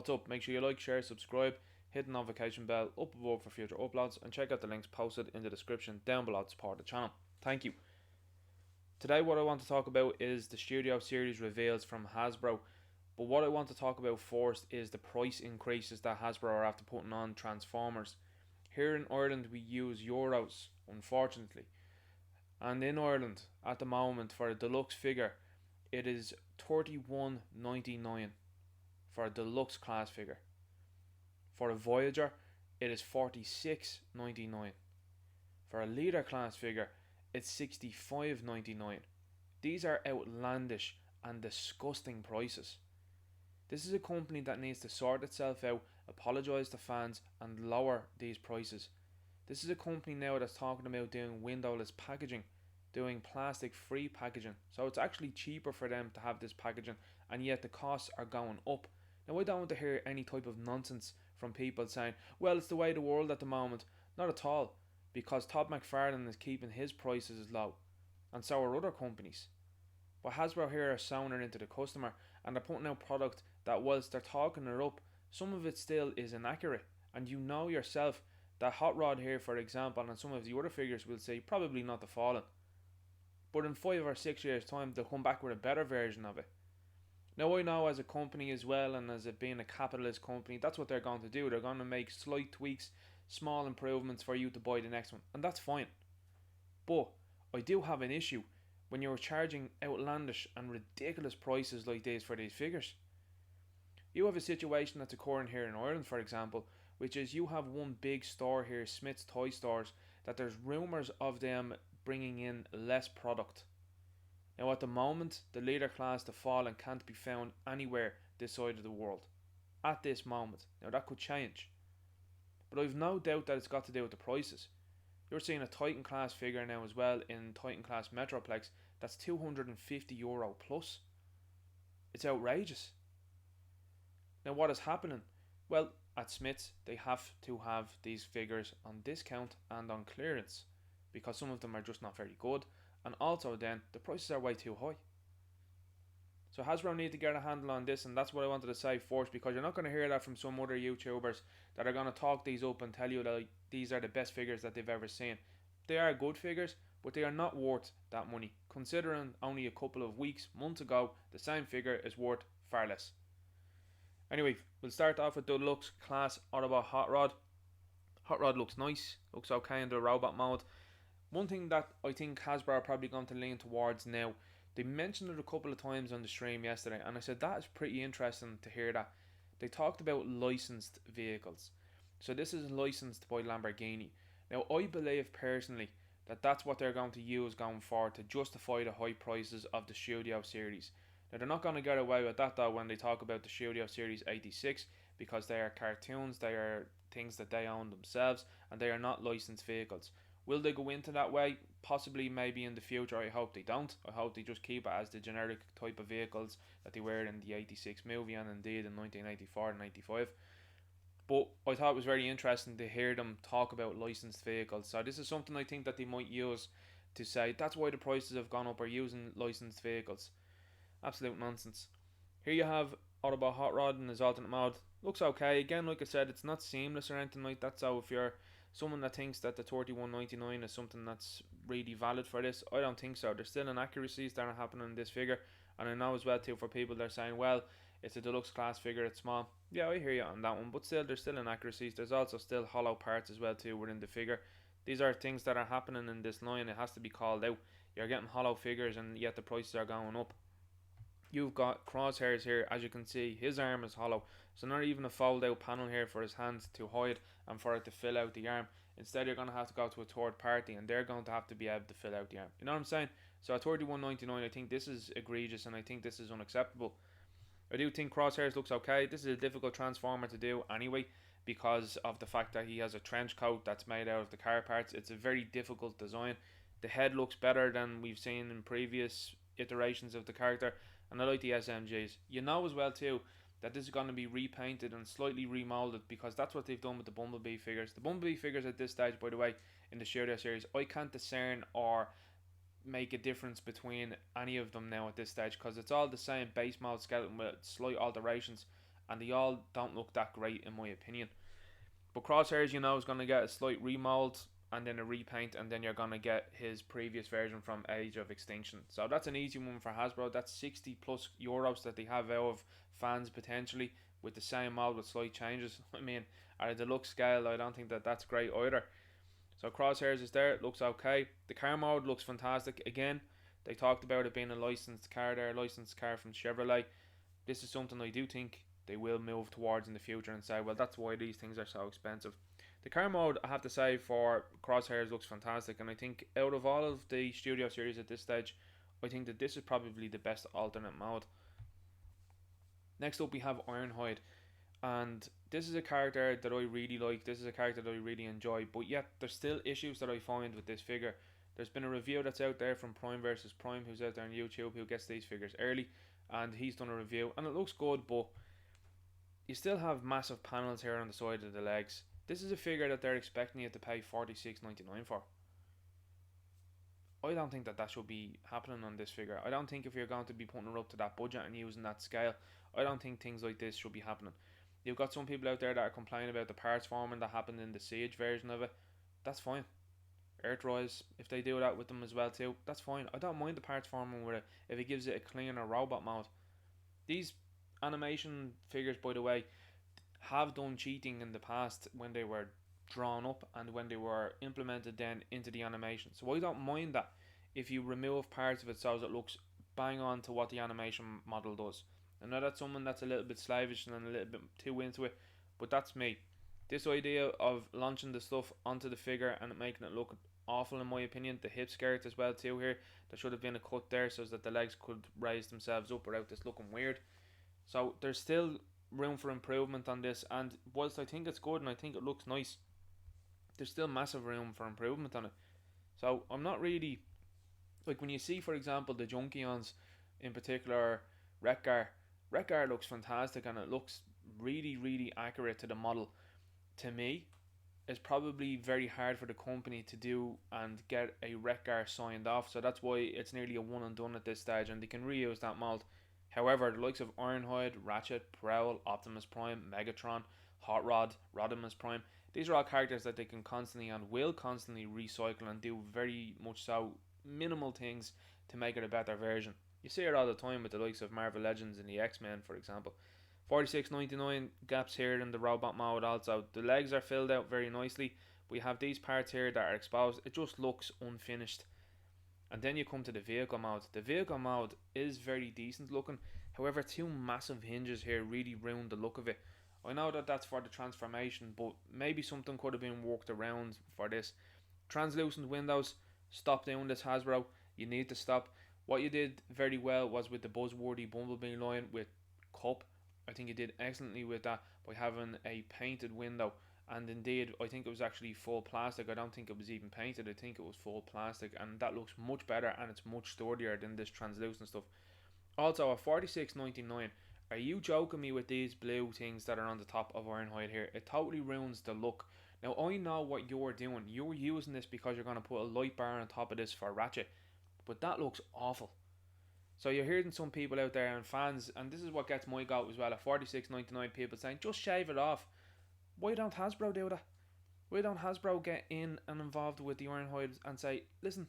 what's up? Make sure you like, share, subscribe, hit the notification bell up above for future uploads, and check out the links posted in the description down below to support the channel. Thank you. Today what I want to talk about is the Studio Series reveals from Hasbro. But what I want to talk about first is the price increases that Hasbro are after putting on Transformers. Here in Ireland we use euros, unfortunately. And in Ireland at the moment for a deluxe figure it is $31.99 for a deluxe class figure. For a Voyager it is $46.99. For a leader class figure it's $65.99. These are outlandish and disgusting prices. This is a company that needs to sort itself out, apologise to fans, and lower these prices. This is a company now that's talking about doing windowless packaging, doing plastic free packaging. So it's actually cheaper for them to have this packaging, and yet the costs are going up. Now I don't want to hear any type of nonsense from people saying, well, it's the way of the world at the moment. Not at all, because Todd McFarlane is keeping his prices low, and so are other companies. But Hasbro here are sounding into the customer, and they're putting out product that whilst they're talking it up, some of it still is inaccurate. And you know yourself that Hot Rod here, for example, and some of the other figures will say probably not the Fallen. But in 5 or 6 years time they'll come back with a better version of it. Now I know as a company as well, and as it being a capitalist company, that's what they're going to do. They're going to make slight tweaks, small improvements for you to buy the next one, and that's fine. But I do have an issue when you're charging outlandish and ridiculous prices like this for these figures. You have a situation that's occurring here in Ireland, for example, which is you have one big store here, Smith's Toy Stores, that there's rumours of them bringing in less product. Now at the moment, the leader class, the Fallen, can't be found anywhere this side of the world. At this moment. Now that could change. But I've no doubt that it's got to do with the prices. You're seeing a Titan class figure now as well in Titan class Metroplex that's €250 plus. It's outrageous. Now what is happening? Well, at Smith's they have to have these figures on discount and on clearance because some of them are just not very good, and also then the prices are way too high. So Hasbro need to get a handle on this, and that's what I wanted to say first, because you're not going to hear that from some other YouTubers that are going to talk these up and tell you that these are the best figures that they've ever seen. They are good figures, but they are not worth that money, considering only a couple of weeks, months ago, the same figure is worth far less. Anyway, we'll start off with the deluxe class Autobot Hot Rod. Hot Rod looks nice, looks okay in the robot mode. One thing that I think Hasbro are probably going to lean towards now, they mentioned it a couple of times on the stream yesterday, and I said that is pretty interesting to hear that. They talked about licensed vehicles. So this is licensed by Lamborghini. Now I believe personally that that's what they're going to use going forward to justify the high prices of the Studio Series. Now they're not going to get away with that though when they talk about the Studio Series 86, because they are cartoons, they are things that they own themselves, and they are not licensed vehicles. Will they go into that way? Possibly, maybe in the future. I hope they don't. I hope they just keep it as the generic type of vehicles that they were in the 86 movie and indeed in 1984 and 95. But I thought it was very interesting to hear them talk about licensed vehicles. So this is something I think that they might use to say that's why the prices have gone up, are using licensed vehicles. Absolute nonsense. Here you have Autobot Hot Rod in his alternate mode. Looks okay. Again, like I said, it's not seamless or anything like that. So if you're someone that thinks that the $31.99 is something that's really valid for this, I don't think so. There's still inaccuracies that are happening in this figure, and I know as well too for people that are saying, well, it's a deluxe class figure, it's small. Yeah, I hear you on that one, but still there's still inaccuracies. There's also still hollow parts as well too within the figure. These are things that are happening in this line. It has to be called out. You're getting hollow figures and yet the prices are going up. You've got Crosshairs here, as you can see, his arm is hollow, so not even a fold out panel here for his hand to hide and for it to fill out the arm. Instead you're going to have to go to a third party and they're going to have to be able to fill out the arm. You know what I'm saying? So at $31.99 I think this is egregious and I think this is unacceptable. I do think Crosshairs looks okay. This is a difficult transformer to do anyway, because of the fact that he has a trench coat that's made out of the car parts. It's a very difficult design. The head looks better than we've seen in previous iterations of the character, and I like the SMGs. You know as well too that this is going to be repainted and slightly remolded, because that's what they've done with the Bumblebee figures. The Bumblebee figures at this stage, by the way, in the Studio Series, I can't discern or make a difference between any of them now at this stage, because it's all the same base mold skeleton with slight alterations, and they all don't look that great in my opinion. But Crosshairs, you know, is going to get a slight remold and then a repaint, and then you're going to get his previous version from Age of Extinction. So that's an easy one for Hasbro. That's 60 plus euros that they have out of fans potentially with the same mold with slight changes. I mean, at a deluxe scale, I don't think that that's great either. So Crosshairs is there, it looks okay. The car mode looks fantastic. Again, they talked about it being a licensed car there, a licensed car from Chevrolet. This is something I do think they will move towards in the future and say, well, that's why these things are so expensive. The car mode, I have to say, for Crosshairs looks fantastic, and I think out of all of the Studio series at this stage, I think that this is probably the best alternate mode. Next up we have Ironhide, and this is a character that I really like, this is a character that I really enjoy, but yet there's still issues that I find with this figure. There's been a review that's out there from Prime vs Prime, who's out there on YouTube, who gets these figures early, and he's done a review, and it looks good, but you still have massive panels here on the side of the legs. This is a figure that they're expecting you to pay $46.99 for. I don't think that should be happening on this figure. I don't think if you're going to be putting her up to that budget and using that scale, I don't think things like this should be happening. You've got some people out there that are complaining about the parts forming that happened in the Siege version of it. That's fine. Earthrise, if they do that with them as well too, that's fine. I don't mind the parts forming with it if it gives it a cleaner robot mode. These animation figures, by the way, have done cheating in the past when they were drawn up and when they were implemented then into the animation. So I don't mind that if you remove parts of it so that it looks bang on to what the animation model does. I know that's someone that's a little bit slavish and a little bit too into it, but that's me. This idea of launching the stuff onto the figure and making it look awful in my opinion. The hip skirt as well too here. There should have been a cut there so that the legs could raise themselves up without this looking weird. So there's still room for improvement on this, and whilst I think it's good and I think it looks nice, there's still massive room for improvement on it. So I'm not really, like when you see for example the Junkions, in particular Wreck-Gar looks fantastic and it looks really accurate to the model. To me, it's probably very hard for the company to do and get a Wreck-Gar signed off, so that's why it's nearly a one and done at this stage, and they can reuse that mold. However, the likes of Ironhide, Ratchet, Prowl, Optimus Prime, Megatron, Hot Rod, Rodimus Prime, these are all characters that they can constantly and will constantly recycle and do very much so minimal things to make it a better version. You see it all the time with the likes of Marvel Legends and the X-Men, for example. $46.99 gaps here in the robot mode also. The legs are filled out very nicely. We have these parts here that are exposed. It just looks unfinished. And then you come to the vehicle mode. The vehicle mode is very decent looking. However, two massive hinges here really ruin the look of it. I know that that's for the transformation, but maybe something could have been worked around for this. Translucent windows. Stop doing this, Hasbro. You need to stop. What you did very well was with the buzzworthy Bumblebee line with Cup. I think you did excellently with that by having a painted window. And indeed, I think it was actually full plastic. I don't think it was even painted. I think it was full plastic, and that looks much better and it's much sturdier than this translucent stuff. Also, at $46.99, are you joking me with these blue things that are on the top of Ironhide here? It totally ruins the look. Now, I know what you're doing. You're using this because you're going to put a light bar on top of this for Ratchet, but that looks awful. So you're hearing some people out there and fans, and this is what gets my goat as well, at $46.99, people saying, just shave it off. Why don't Hasbro do that? Why don't Hasbro get in and involved with the Ironhide and say, listen,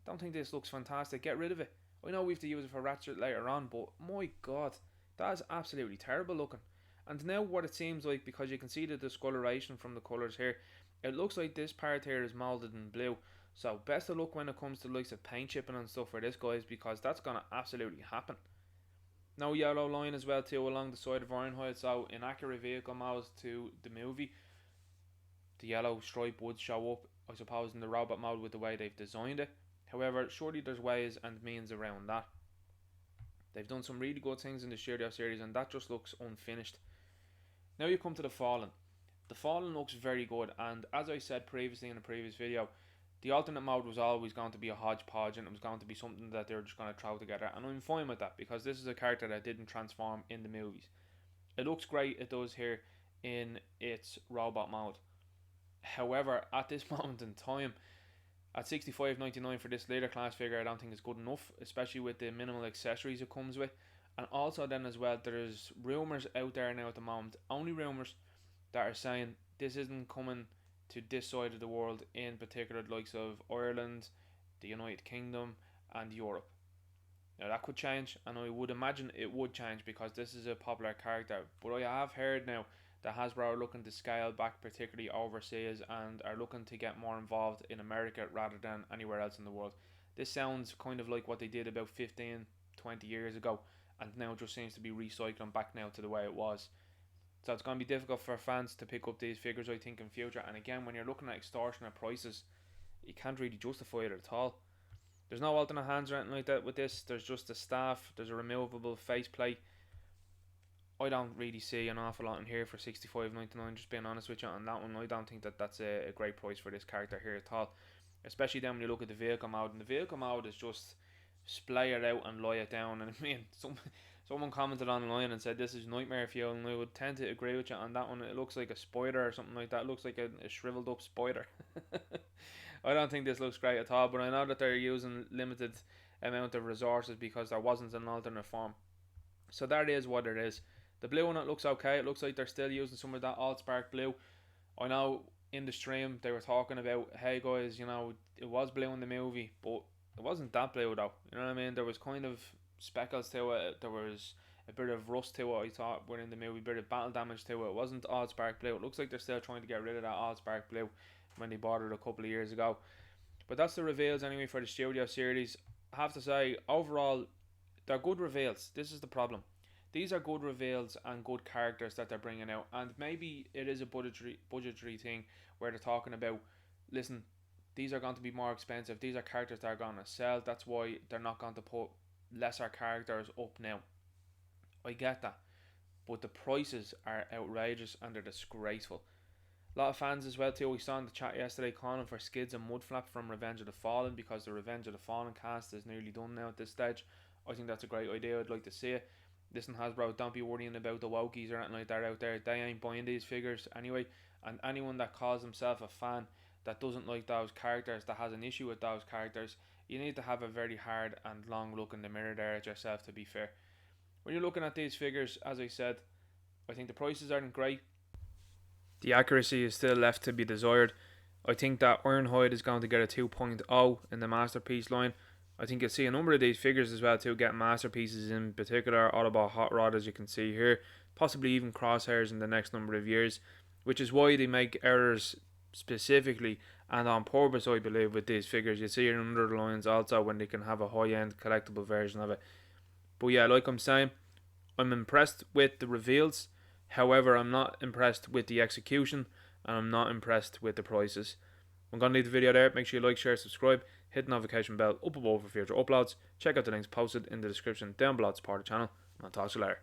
don't think this looks fantastic, get rid of it. I know we have to use it for Ratchet later on, but my god, that is absolutely terrible looking. And now what it seems like, because you can see the discoloration from the colours here, it looks like this part here is moulded in blue. So best of luck when it comes to the likes of paint chipping and stuff for this, guys, because that's going to absolutely happen. No yellow line as well too along the side of Ironhide, so inaccurate vehicle modes to the movie. The yellow stripe would show up, I suppose, in the robot mode with the way they've designed it. However, surely there's ways and means around that. They've done some really good things in the Studio series, and that just looks unfinished. Now you come to the Fallen. The Fallen looks very good, and as I said previously in a previous video, the alternate mode was always going to be a hodgepodge, and it was going to be something that they were just going to throw together, and I'm fine with that because this is a character that didn't transform in the movies. It looks great, it does here in its robot mode. However, at this moment in time, at $65.99 for this later class figure, I don't think it's good enough, especially with the minimal accessories it comes with. And also then as well, there's rumours out there now at the moment, only rumours, that are saying this isn't coming to this side of the world, in particular the likes of Ireland, the United Kingdom, and Europe. Now that could change, and I would imagine it would change because this is a popular character. But I have heard now that Hasbro are looking to scale back, particularly overseas, and are looking to get more involved in America rather than anywhere else in the world. This sounds kind of like what they did about 15, 20 years ago, and now just seems to be recycling back now to the way it was. So it's going to be difficult for fans to pick up these figures, I think, in future. And again, when you're looking at extortionate prices, you can't really justify it at all. There's no alternate hands or anything like that with this. There's just a staff. There's a removable faceplate. I don't really see an awful lot in here for $65.99. Just being honest with you on that one, I don't think that that's a great price for this character here at all. Especially then when you look at the vehicle mode, and the vehicle mode is just splay it out and lie it down. And I mean, someone commented online and said this is nightmare fuel, and I would tend to agree with you on that one. It looks like a spider or something like that. It looks like a shriveled up spider. I don't think this looks great at all, but I know that they're using limited amount of resources because there wasn't an alternate form. So that is what it is. The blue one, it looks okay. It looks like they're still using some of that Allspark blue. I know in the stream they were talking about, hey guys, you know, it was blue in the movie, but it wasn't that blue though. You know what I mean? There was kind of speckles to it. There was a bit of rust to it, I thought, within the movie. A bit of battle damage to it. It wasn't Allspark blue. It looks like they're still trying to get rid of that Allspark blue when they bought it a couple of years ago. But that's the reveals anyway for the studio series. I have to say, overall, they're good reveals. This is the problem. These are good reveals and good characters that they're bringing out, and maybe it is a budgetary thing where they're talking about, listen, these are going to be more expensive. These are characters that are going to sell. That's why they're not going to put lesser characters up now. I get that, but the prices are outrageous and they're disgraceful. A lot of fans as well too, we saw in the chat yesterday, calling for Skids and Mudflap from Revenge of the Fallen, because the Revenge of the Fallen cast is nearly done now at this stage. I think that's a great idea. I'd like to see it. Listen, Hasbro, don't be worrying about the wokies or anything like that out there. They ain't buying these figures anyway. And anyone that calls himself a fan that doesn't like those characters, that has an issue with those characters, you need to have a very hard and long look in the mirror there at yourself, to be fair. When you're looking at these figures, as I said, I think the prices aren't great. The accuracy is still left to be desired. I think that Ironhide is going to get a 2.0 in the Masterpiece line. I think you'll see a number of these figures as well too get masterpieces, in particular Autobot Hot Rod, as you can see here, possibly even Crosshairs in the next number of years, which is why they make errors specifically and on purpose, I believe, with these figures. You see it in under the lines also when they can have a high-end collectible version of it. But yeah, like I'm saying, I'm impressed with the reveals. However, I'm not impressed with the execution, and I'm not impressed with the prices. I'm going to leave the video there. Make sure you like, share, subscribe, hit the notification bell up above for future uploads. Check out the links posted in the description down below to support the channel, and I'll talk to you later.